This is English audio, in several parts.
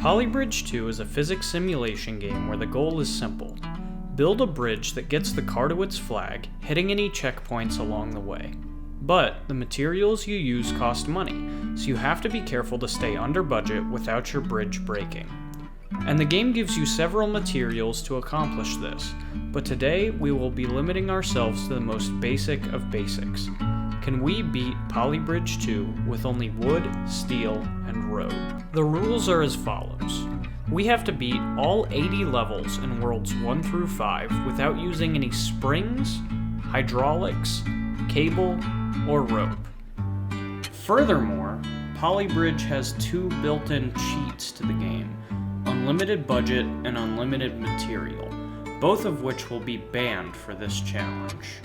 Polybridge 2 is a physics simulation game where the goal is simple. Build a bridge that gets the car to its flag, hitting any checkpoints along the way. But the materials you use cost money, so you have to be careful to stay under budget without your bridge breaking. And the game gives you several materials to accomplish this, but today we will be limiting ourselves to the most basic of basics. Can we beat Polybridge 2 with only wood, steel, and road? The rules are as follows. We have to beat all 80 levels in worlds 1 through 5 without using any springs, hydraulics, cable, or rope. Furthermore, Polybridge has 2 built-in cheats to the game, unlimited budget and unlimited material, both of which will be banned for this challenge.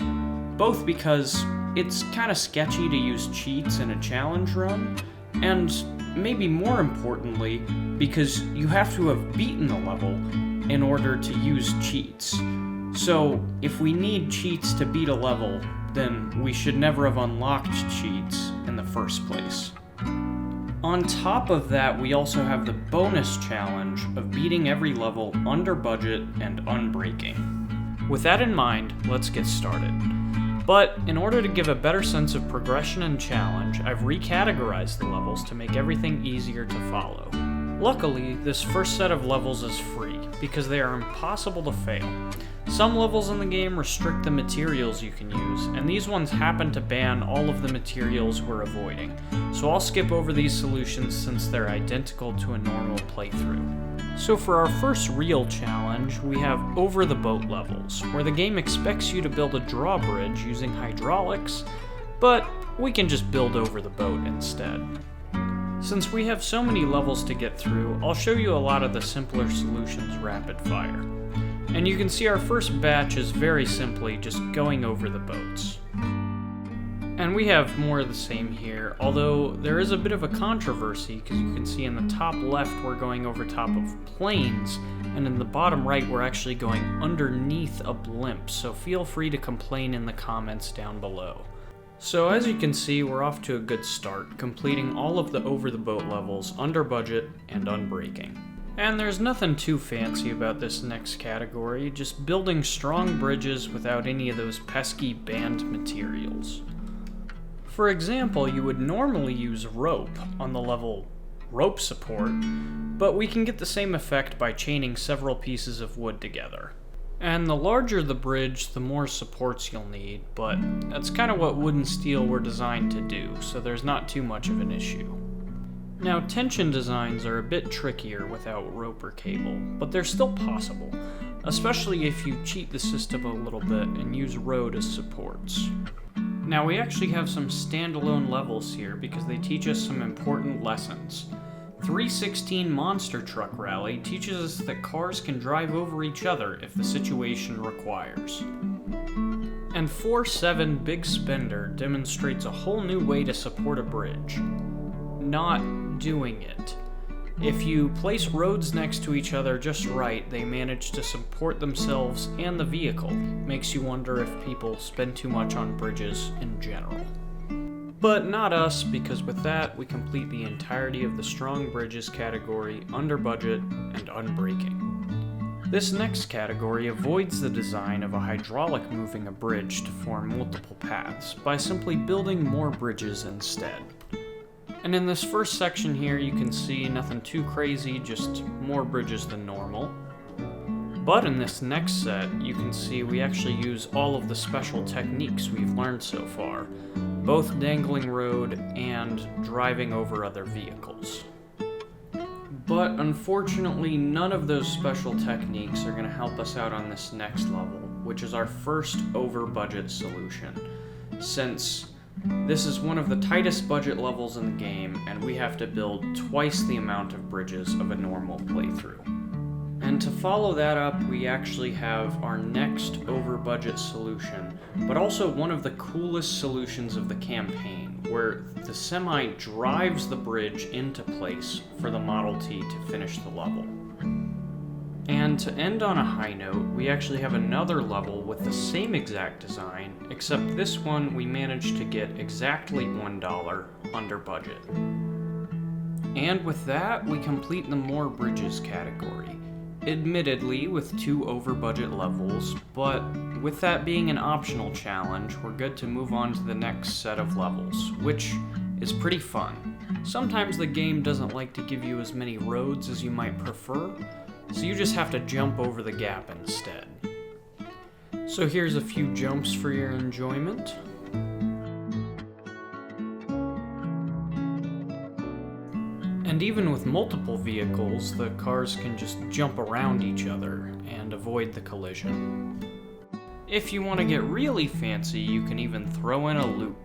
Both because it's kind of sketchy to use cheats in a challenge run, and maybe more importantly, because you have to have beaten the level in order to use cheats. So if we need cheats to beat a level, then we should never have unlocked cheats in the first place. On top of that, we also have the bonus challenge of beating every level under budget and unbreaking. With that in mind, let's get started. But in order to give a better sense of progression and challenge, I've recategorized the levels to make everything easier to follow. Luckily, this first set of levels is free, because they are impossible to fail. Some levels in the game restrict the materials you can use, and these ones happen to ban all of the materials we're avoiding, so I'll skip over these solutions since they're identical to a normal playthrough. So for our first real challenge, we have over the boat levels, where the game expects you to build a drawbridge using hydraulics, but we can just build over the boat instead. Since we have so many levels to get through, I'll show you a lot of the simpler solutions rapid fire. And you can see our first batch is very simply just going over the boats. And we have more of the same here, although there is a bit of a controversy because you can see in the top left we're going over top of planes, and in the bottom right we're actually going underneath a blimp, so feel free to complain in the comments down below. So as you can see, we're off to a good start, completing all of the over the boat levels under budget and unbreaking. And there's nothing too fancy about this next category, just building strong bridges without any of those pesky banned materials. For example, you would normally use rope on the level rope support, but we can get the same effect by chaining several pieces of wood together. And the larger the bridge, the more supports you'll need, but that's kind of what wood and steel were designed to do, so there's not too much of an issue. Now, tension designs are a bit trickier without rope or cable, but they're still possible, especially if you cheat the system a little bit and use road as supports. Now, we actually have some standalone levels here because they teach us some important lessons. 316 Monster Truck Rally teaches us that cars can drive over each other if the situation requires. And 4-7 Big Spender demonstrates a whole new way to support a bridge. Not doing it. If you place roads next to each other just right, they manage to support themselves and the vehicle. Makes you wonder if people spend too much on bridges in general. But not us, because with that, we complete the entirety of the Strong Bridges category under budget and unbreaking. This next category avoids the design of a hydraulic moving a bridge to form multiple paths by simply building more bridges instead. And in this first section here, you can see nothing too crazy, just more bridges than normal. But in this next set, you can see we actually use all of the special techniques we've learned so far, both dangling road and driving over other vehicles. But unfortunately, none of those special techniques are going to help us out on this next level, which is our first over-budget solution, since this is one of the tightest budget levels in the game, and we have to build twice the amount of bridges of a normal playthrough. And to follow that up, we actually have our next over-budget solution, but also one of the coolest solutions of the campaign, where the semi drives the bridge into place for the Model T to finish the level. And to end on a high note, we actually have another level with the same exact design, except this one we managed to get exactly $1 under budget. And with that, we complete the More Bridges category. Admittedly, with 2 over-budget levels, but with that being an optional challenge, we're good to move on to the next set of levels, which is pretty fun. Sometimes the game doesn't like to give you as many roads as you might prefer, so you just have to jump over the gap instead. So here's a few jumps for your enjoyment. And even with multiple vehicles, the cars can just jump around each other and avoid the collision. If you want to get really fancy, you can even throw in a loop.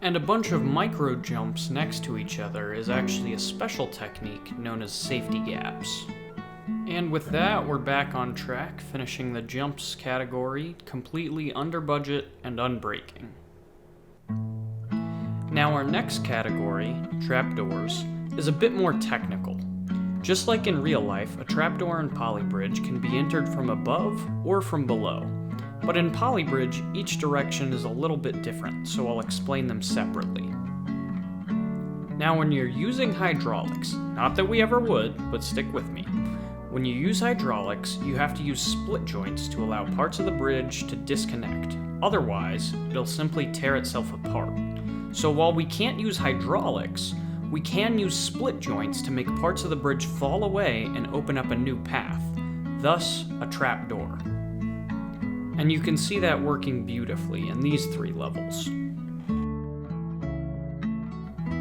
And a bunch of micro jumps next to each other is actually a special technique known as safety gaps. And with that, we're back on track, finishing the jumps category completely under budget and unbreaking. Now our next category, Trapdoors, is a bit more technical. Just like in real life, a trapdoor in Polybridge can be entered from above or from below. But in Polybridge, each direction is a little bit different, so I'll explain them separately. Now when you're using hydraulics, not that we ever would, but stick with me. When you use hydraulics, you have to use split joints to allow parts of the bridge to disconnect. Otherwise, it'll simply tear itself apart. So while we can't use hydraulics, we can use split joints to make parts of the bridge fall away and open up a new path, thus a trapdoor. And you can see that working beautifully in these 3 levels.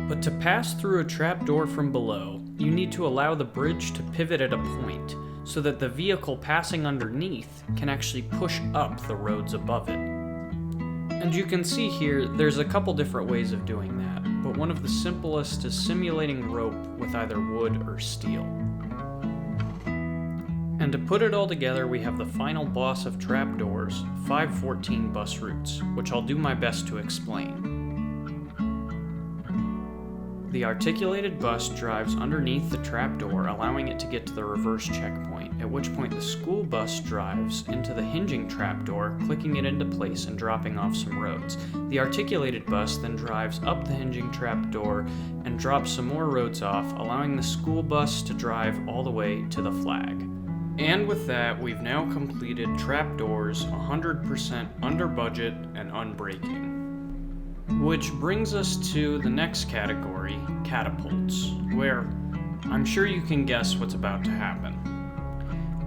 But to pass through a trapdoor from below, you need to allow the bridge to pivot at a point, so that the vehicle passing underneath can actually push up the roads above it. And you can see here, there's a couple different ways of doing that, but one of the simplest is simulating rope with either wood or steel. And to put it all together, we have the final boss of Trapdoors, 514 bus routes, which I'll do my best to explain. The articulated bus drives underneath the trapdoor, allowing it to get to the reverse checkpoint, at which point the school bus drives into the hinging trapdoor, clicking it into place and dropping off some roads. The articulated bus then drives up the hinging trapdoor and drops some more roads off, allowing the school bus to drive all the way to the flag. And with that, we've now completed Trapdoors 100% under budget and unbreaking. Which brings us to the next category, Catapults, where I'm sure you can guess what's about to happen.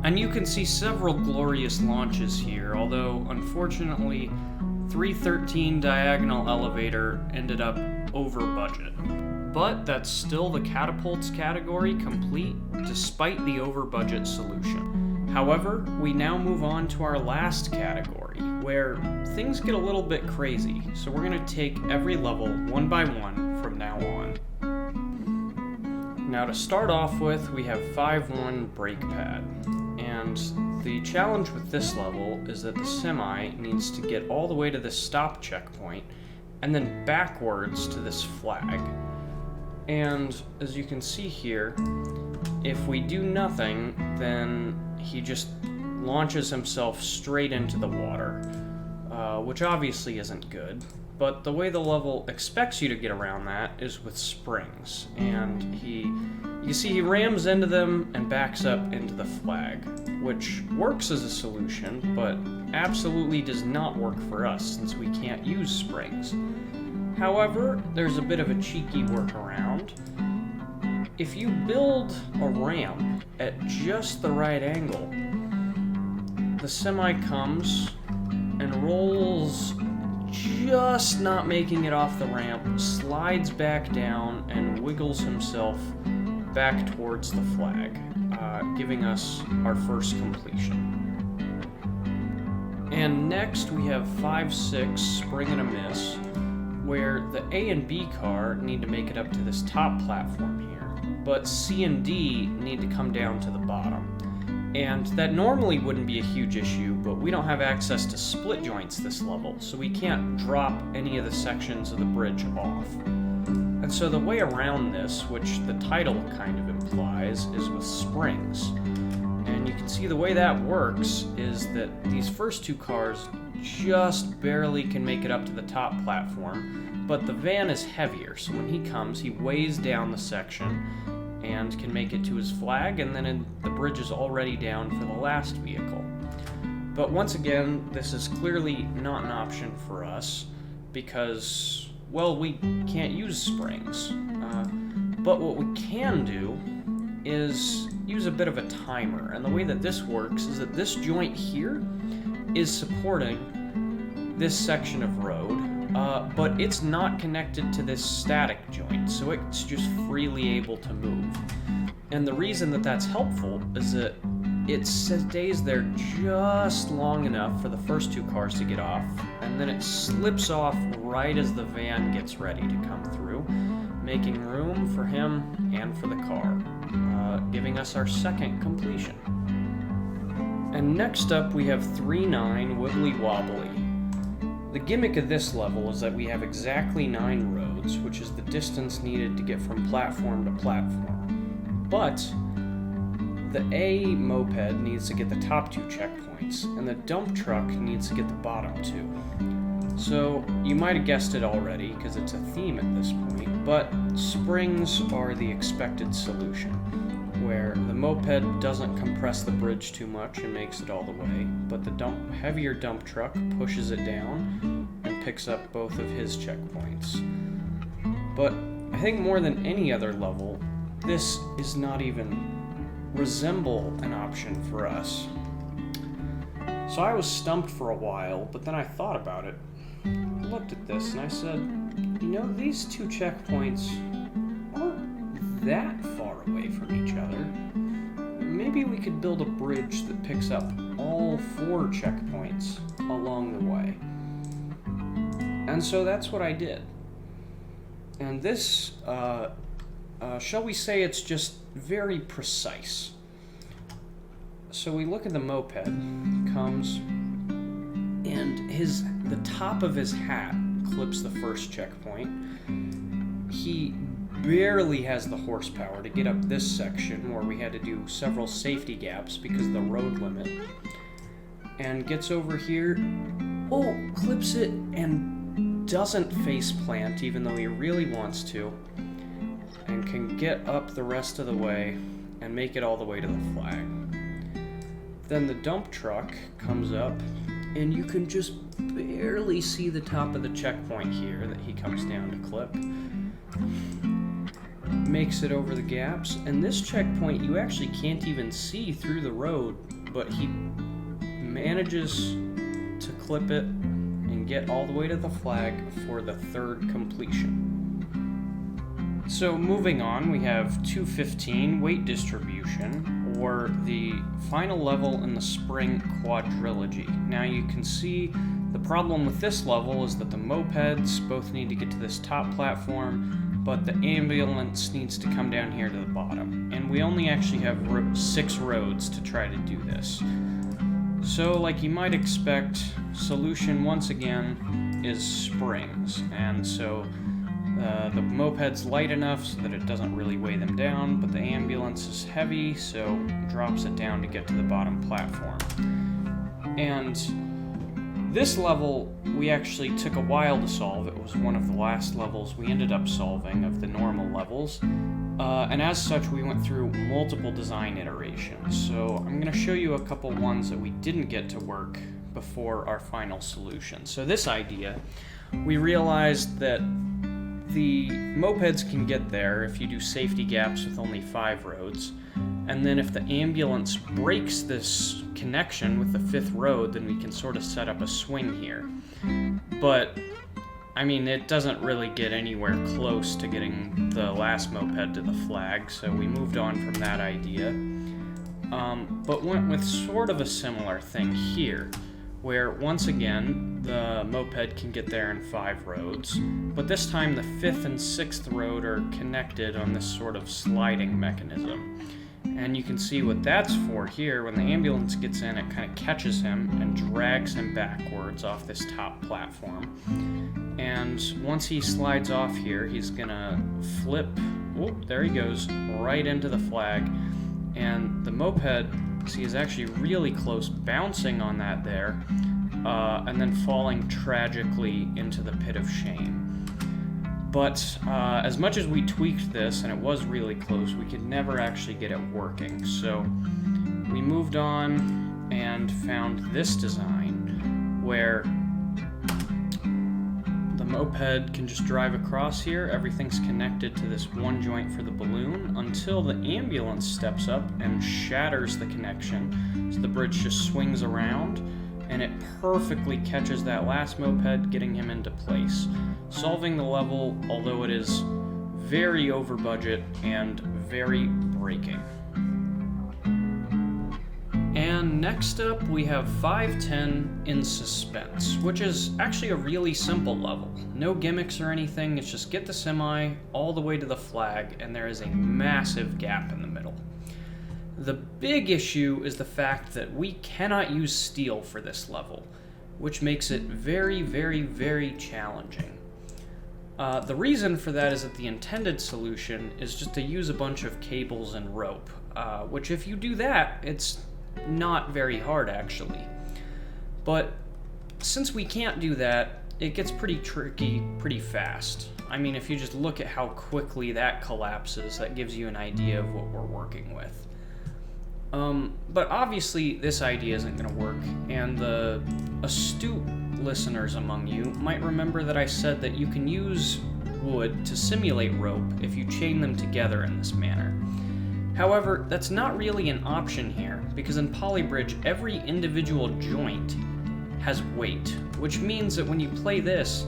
And you can see several glorious launches here, although unfortunately 313 diagonal elevator ended up over budget. But that's still the Catapults category complete, despite the over-budget solution. However, we now move on to our last category, where things get a little bit crazy, so we're going to take every level one by one from now on. Now to start off with, we have 5-1 brake pad, and the challenge with this level is that the semi needs to get all the way to this stop checkpoint, and then backwards to this flag. And as you can see here, if we do nothing, then he just launches himself straight into the water, which obviously isn't good. But the way the level expects you to get around that is with springs, and you see he rams into them and backs up into the flag, which works as a solution, but absolutely does not work for us since we can't use springs. However, there's a bit of a cheeky workaround. If you build a ramp at just the right angle, the semi comes and rolls, just not making it off the ramp, slides back down, and wiggles himself back towards the flag, giving us our first completion. And next we have 5-6 spring and a miss, where the A and B car need to make it up to this top platform here, but C and D need to come down to the bottom. And that normally wouldn't be a huge issue, but we don't have access to split joints this level, so we can't drop any of the sections of the bridge off. And so the way around this, which the title kind of implies, is with springs. And you can see the way that works is that these first 2 cars just barely can make it up to the top platform, but the van is heavier, so when he comes, he weighs down the section and can make it to his flag, and then the bridge is already down for the last vehicle. But once again, this is clearly not an option for us because, well, we can't use springs. But what we can do is use a bit of a timer, and the way that this works is that this joint here is supporting this section of road, but it's not connected to this static joint, so it's just freely able to move. And the reason that that's helpful is that it stays there just long enough for the first two cars to get off, and then it slips off right as the van gets ready to come through, making room for him and for the car, giving us our second completion. And next up we have 3-9 Wibbly Wobbly. The gimmick of this level is that we have exactly 9 roads, which is the distance needed to get from platform to platform. But the A moped needs to get the top 2 checkpoints, and the dump truck needs to get the bottom 2. So you might have guessed it already, because it's a theme at this point, but springs are the expected solution, where the moped doesn't compress the bridge too much and makes it all the way, but the heavier dump truck pushes it down and picks up both of his checkpoints. But I think more than any other level, this is not even resemble an option for us. So I was stumped for a while, but then I thought about it, looked at this, and I said, you know, these 2 checkpoints aren't that far away from each other. Maybe we could build a bridge that picks up all 4 checkpoints along the way. And so that's what I did. And this, shall we say, it's just very precise. So we look at the moped, comes, and the top of his hat clips the first checkpoint. He barely has the horsepower to get up this section where we had to do several safety gaps because of the road limit. And gets over here, clips it and doesn't face plant even though he really wants to, and can get up the rest of the way and make it all the way to the flag. Then the dump truck comes up, and you can just barely see the top of the checkpoint here that he comes down to clip. Makes it over the gaps, and this checkpoint you actually can't even see through the road, but he manages to clip it and get all the way to the flag for the 3rd completion. So moving on, we have 215 weight distribution, or the final level in the spring quadrilogy. Now you can see the problem with this level is that the mopeds both need to get to this top platform, but the ambulance needs to come down here to the bottom. And we only actually have 6 roads to try to do this. So like you might expect, solution once again is springs. And so the moped's light enough so that it doesn't really weigh them down, but the ambulance is heavy, so it drops it down to get to the bottom platform. And this level, we actually took a while to solve. It was one of the last levels we ended up solving of the normal levels. And as such, we went through multiple design iterations. So I'm going to show you a couple ones that we didn't get to work before our final solution. So this idea, we realized that the mopeds can get there if you do safety gaps with only 5 roads. And then if the ambulance breaks this connection with the 5th road, then we can sort of set up a swing here. But, I mean, it doesn't really get anywhere close to getting the last moped to the flag, so we moved on from that idea. But went with sort of a similar thing here, where once again, the moped can get there in 5 roads, but this time the 5th and 6th road are connected on this sort of sliding mechanism. And you can see what that's for here. When the ambulance gets in, it kind of catches him and drags him backwards off this top platform. And once he slides off here, he's gonna flip, there he goes, right into the flag. And the moped, see, is actually really close, bouncing on that there. and then falling tragically into the pit of shame. But as much as we tweaked this, and it was really close, we could never actually get it working. So we moved on and found this design where the moped can just drive across here. Everything's connected to this one joint for the balloon until the ambulance steps up and shatters the connection. So the bridge just swings around, and it perfectly catches that last moped, getting him into place, solving the level, although it is very over budget and very breaking. And next up we have 510 In Suspense, which is actually a really simple level. No gimmicks or anything, it's just get the semi all the way to the flag, and there is a massive gap in the middle. The big issue is the fact that we cannot use steel for this level, which makes it very, very, very challenging. The reason for that is that the intended solution is just to use a bunch of cables and rope, which if you do that, it's not very hard actually. But since we can't do that, it gets pretty tricky pretty fast. I mean, if you just look at how quickly that collapses, that gives you an idea of what we're working with. But obviously this idea isn't going to work, and the astute listeners among you might remember that I said that you can use wood to simulate rope if you chain them together in this manner. However, that's not really an option here, because in Polybridge every individual joint has weight, which means that when you play this,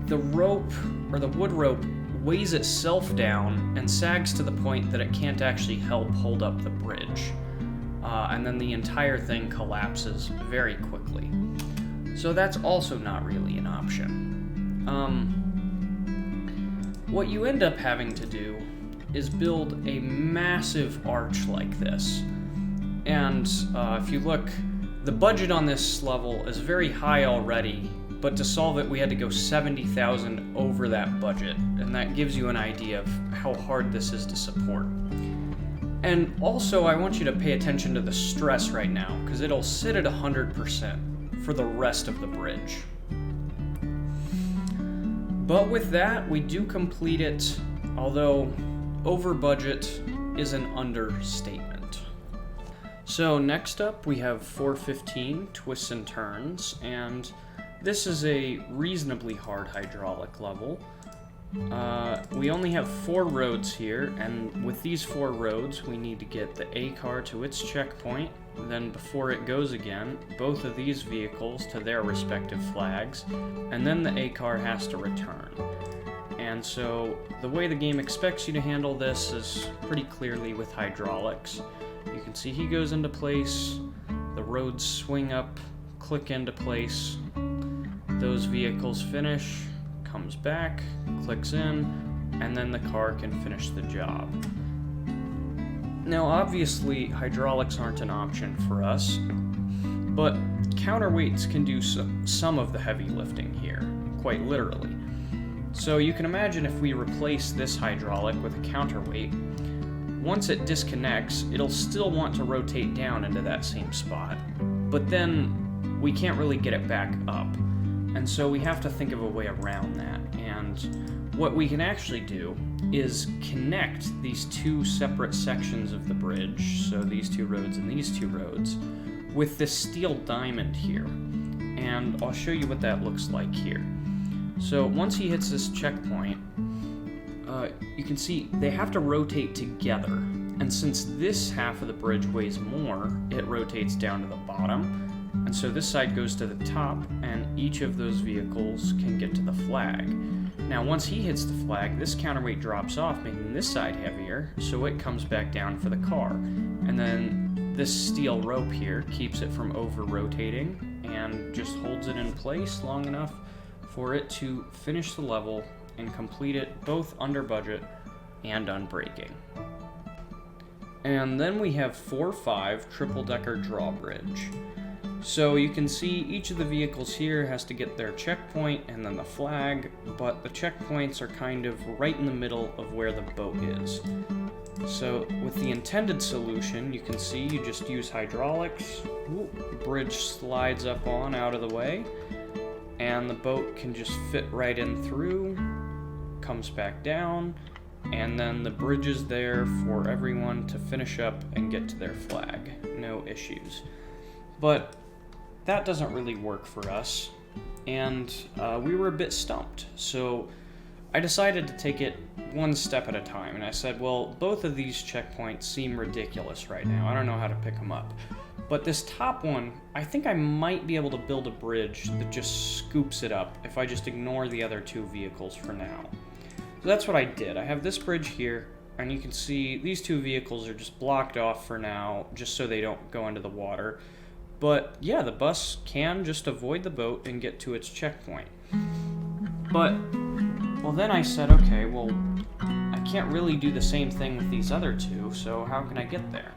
the rope, or the wood rope, weighs itself down and sags to the point that it can't actually help hold up the bridge. And then the entire thing collapses very quickly. So that's also not really an option. What you end up having to do is build a massive arch like this. And if you look, the budget on this level is very high already, but to solve it we had to go 70,000 over that budget, and that gives you an idea of how hard this is to support. And also I want you to pay attention to the stress right now, because it'll sit at 100% for the rest of the bridge. But with that, we do complete it, although over budget is an understatement. So next up we have 415 Twists and Turns, and this is a reasonably hard hydraulic level. We only have 4 roads here, and with these 4 roads we need to get the A car to its checkpoint, then before it goes again, both of these vehicles to their respective flags, and then the A car has to return. And so the way the game expects you to handle this is pretty clearly with hydraulics. You can see he goes into place, the roads swing up, click into place, those vehicles finish, comes back, clicks in, and then the car can finish the job. Now obviously hydraulics aren't an option for us, but counterweights can do some of the heavy lifting here, quite literally. So you can imagine if we replace this hydraulic with a counterweight, once it disconnects, it'll still want to rotate down into that same spot, but then we can't really get it back up. And so we have to think of a way around that. And what we can actually do is connect these 2 separate sections of the bridge, so these 2 roads and these 2 roads, with this steel diamond here. And I'll show you what that looks like here. So once he hits this checkpoint, you can see they have to rotate together. And since this half of the bridge weighs more, it rotates down to the bottom. And so this side goes to the top, and each of those vehicles can get to the flag. Now once he hits the flag, this counterweight drops off, making this side heavier, so it comes back down for the car. And then this steel rope here keeps it from over-rotating and just holds it in place long enough for it to finish the level and complete it both under budget and unbreaking. And then we have 4-5 triple-decker Drawbridge. So you can see each of the vehicles here has to get their checkpoint and then the flag, but the checkpoints are kind of right in the middle of where the boat is. So with the intended solution, you can see you just use hydraulics. Bridge slides up on out of the way, and the boat can just fit right in through, comes back down, and then the bridge is there for everyone to finish up and get to their flag. No issues. But that doesn't really work for us, and we were a bit stumped. So I decided to take it one step at a time, and I said, well, both of these checkpoints seem ridiculous right now. I don't know how to pick them up. But this top one, I think I might be able to build a bridge that just scoops it up if I just ignore the other two vehicles for now. So that's what I did. I have this bridge here, and you can see these two vehicles are just blocked off for now, just so they don't go into the water. But yeah, the bus can just avoid the boat and get to its checkpoint. But, well, then I said, okay, well, I can't really do the same thing with these other two, so how can I get there?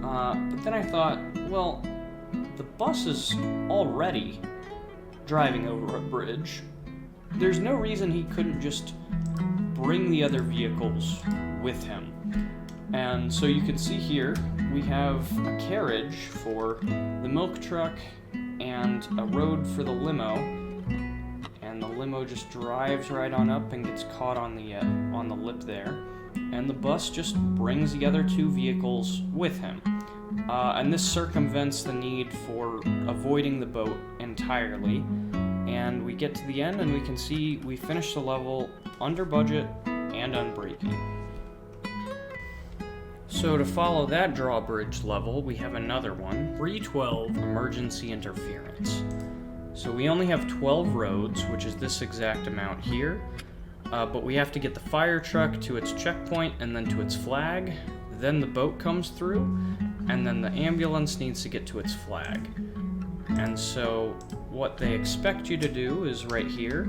But then I thought, well, the bus is already driving over a bridge. There's no reason he couldn't just bring the other vehicles with him. And so you can see here, we have a carriage for the milk truck and a road for the limo. And the limo just drives right on up and gets caught on the lip there. And the bus just brings the other two vehicles with him. And this circumvents the need for avoiding the boat entirely. And we get to the end and we can see we finished the level under budget and unbreaking. So to follow that drawbridge level, we have another one, 312 Emergency Interference. So we only have 12 roads, which is this exact amount here, but we have to get the fire truck to its checkpoint and then to its flag, then the boat comes through, and then the ambulance needs to get to its flag. And so what they expect you to do is right here,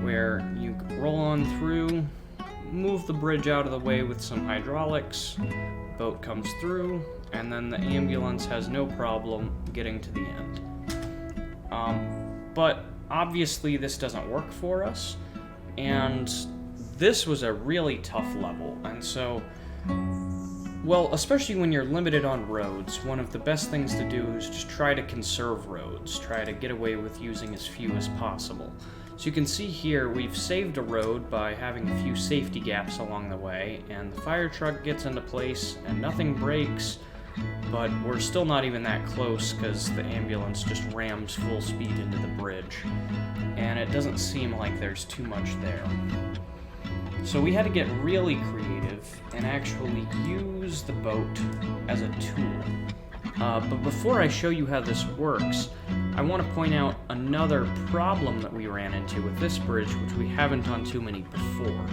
where you roll on through, move the bridge out of the way with some hydraulics, boat comes through, and then the ambulance has no problem getting to the end. But obviously this doesn't work for us, and this was a really tough level, and so, well, especially when you're limited on roads, one of the best things to do is just try to conserve roads, try to get away with using as few as possible. So you can see here, we've saved a road by having a few safety gaps along the way, and the fire truck gets into place and nothing breaks, but we're still not even that close because the ambulance just rams full speed into the bridge, and it doesn't seem like there's too much there. So we had to get really creative and actually use the boat as a tool. But before I show you how this works, I want to point out another problem that we ran into with this bridge, which we haven't on too many before.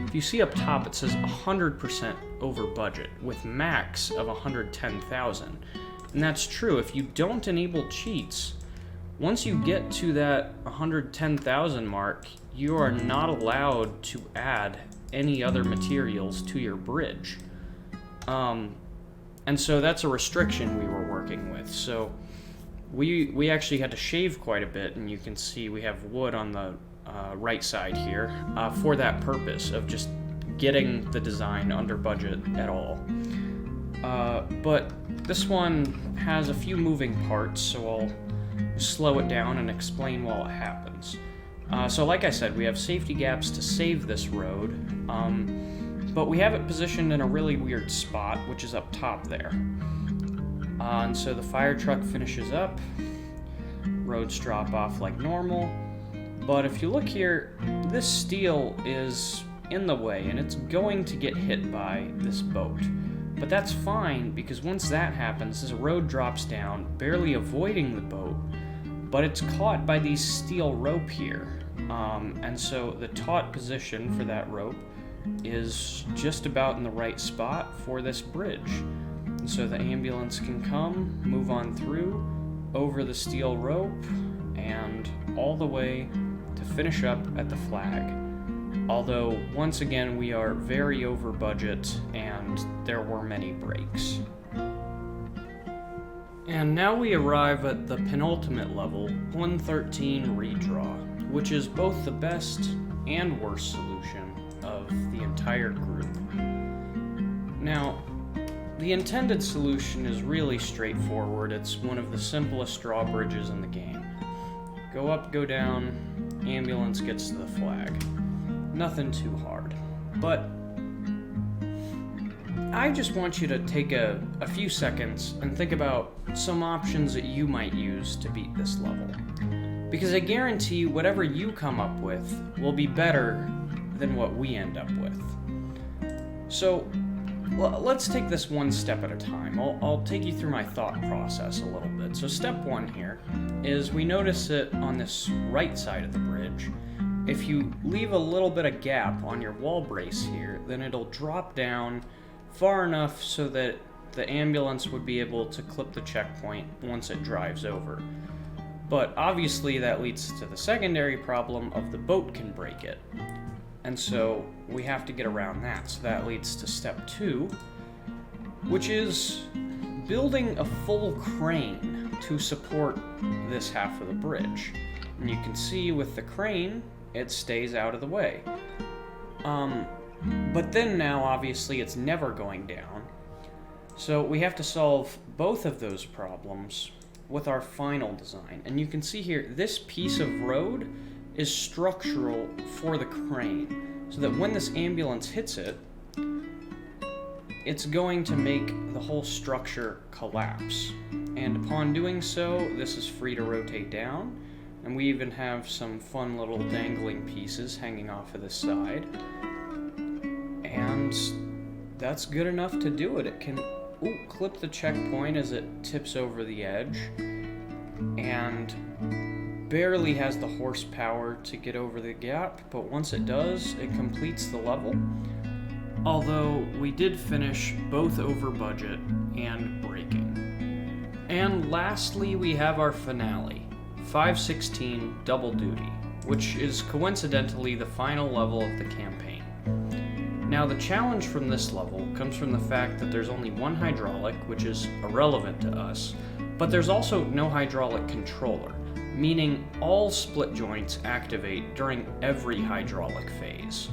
If you see up top, it says 100% over budget, with max of 110,000. And that's true. If you don't enable cheats, once you get to that 110,000 mark, you are not allowed to add any other materials to your bridge. And so that's a restriction we were working with. So we actually had to shave quite a bit, and you can see we have wood on the right side here for that purpose of just getting the design under budget at all. But this one has a few moving parts, so I'll slow it down and explain while it happens. So like I said, we have safety gaps to save this road, but we have it positioned in a really weird spot, which is up top there. And so the fire truck finishes up, roads drop off like normal, but if you look here, this steel is in the way, and it's going to get hit by this boat. But that's fine, because once that happens, this road drops down, barely avoiding the boat, but it's caught by these steel rope here. And so the taut position for that rope is just about in the right spot for this bridge. And so the ambulance can come, move on through, over the steel rope, and all the way to finish up at the flag. Although, once again, we are very over budget, and there were many breaks. And now we arrive at the penultimate level, 113 Redraw, which is both the best and worst solution of the entire group. Now, the intended solution is really straightforward. It's one of the simplest drawbridges in the game. Go up, go down, ambulance gets to the flag. Nothing too hard. But I just want you to take a few seconds and think about some options that you might use to beat this level. Because I guarantee whatever you come up with will be better than what we end up with. So, let's take this one step at a time. I'll take you through my thought process a little bit. So step one here is we notice it on this right side of the bridge. If you leave a little bit of gap on your wall brace here, then it'll drop down far enough so that the ambulance would be able to clip the checkpoint once it drives over. But obviously that leads to the secondary problem of the boat can break it. And so we have to get around that. So that leads to step two, which is building a full crane to support this half of the bridge. And you can see with the crane, it stays out of the way. But then now, obviously, it's never going down. So we have to solve both of those problems with our final design. And you can see here, this piece of road is structural for the crane, so that when this ambulance hits it, it's going to make the whole structure collapse. And upon doing so, this is free to rotate down, and we even have some fun little dangling pieces hanging off of the side. And that's good enough to do it. It can clip the checkpoint as it tips over the edge, and barely has the horsepower to get over the gap, but once it does, it completes the level. Although we did finish both over budget and breaking. And lastly, we have our finale, 516 Double Duty, which is coincidentally the final level of the campaign. Now, the challenge from this level comes from the fact that there's only one hydraulic, which is irrelevant to us, but there's also no hydraulic controller, meaning all split joints activate during every hydraulic phase,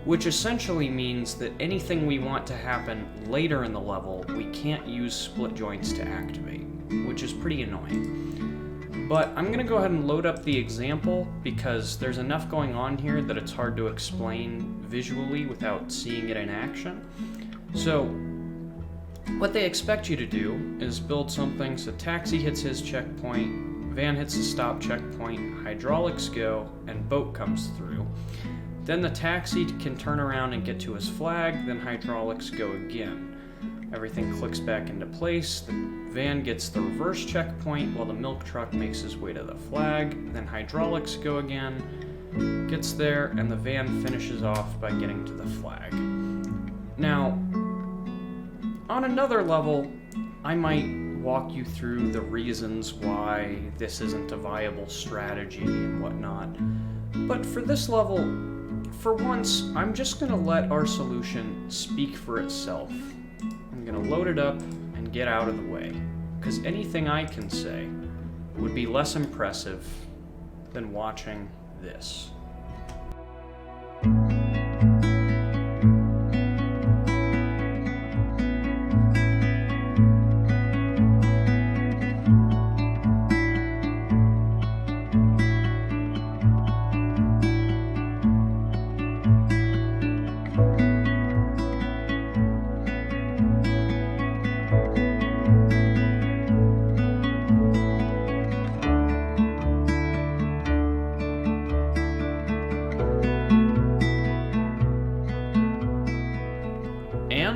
which essentially means that anything we want to happen later in the level, we can't use split joints to activate, which is pretty annoying. But I'm going to go ahead and load up the example because there's enough going on here that it's hard to explain visually without seeing it in action. So what they expect you to do is build something so taxi hits his checkpoint, van hits the stop checkpoint, hydraulics go, and boat comes through. Then the taxi can turn around and get to his flag, then hydraulics go again. Everything clicks back into place, the van gets the reverse checkpoint while the milk truck makes his way to the flag, then hydraulics go again, gets there, and the van finishes off by getting to the flag. Now, on another level, I might walk you through the reasons why this isn't a viable strategy and whatnot. But for this level, for once, I'm just going to let our solution speak for itself. I'm going to load it up and get out of the way, because anything I can say would be less impressive than watching this.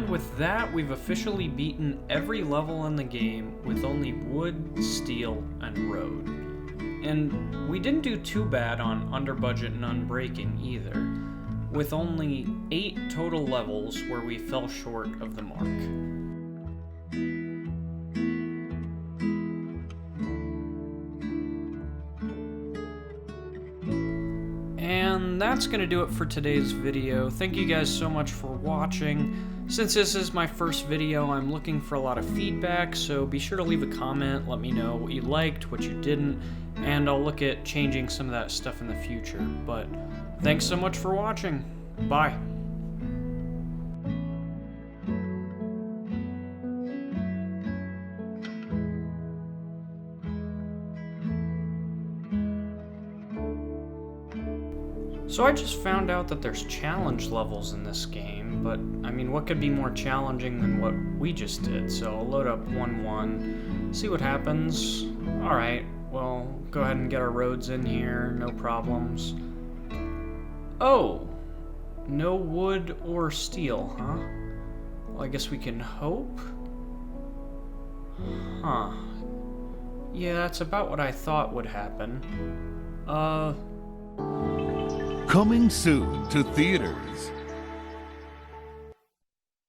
With that, we've officially beaten every level in the game with only wood, steel, and road. And we didn't do too bad on under budget and unbreaking either, with only 8 total levels where we fell short of the mark. And that's going to do it for today's video. Thank you guys so much for watching. Since this is my first video, I'm looking for a lot of feedback, so be sure to leave a comment, let me know what you liked, what you didn't, and I'll look at changing some of that stuff in the future. But thanks so much for watching. Bye. So I just found out that there's challenge levels in this game, but I mean, what could be more challenging than what we just did? So I'll load up 1-1, see what happens. Alright, well, go ahead and get our roads in here, no problems. Oh, no wood or steel, huh? Well, I guess we can hope? Huh. Yeah, that's about what I thought would happen. Coming soon to theaters.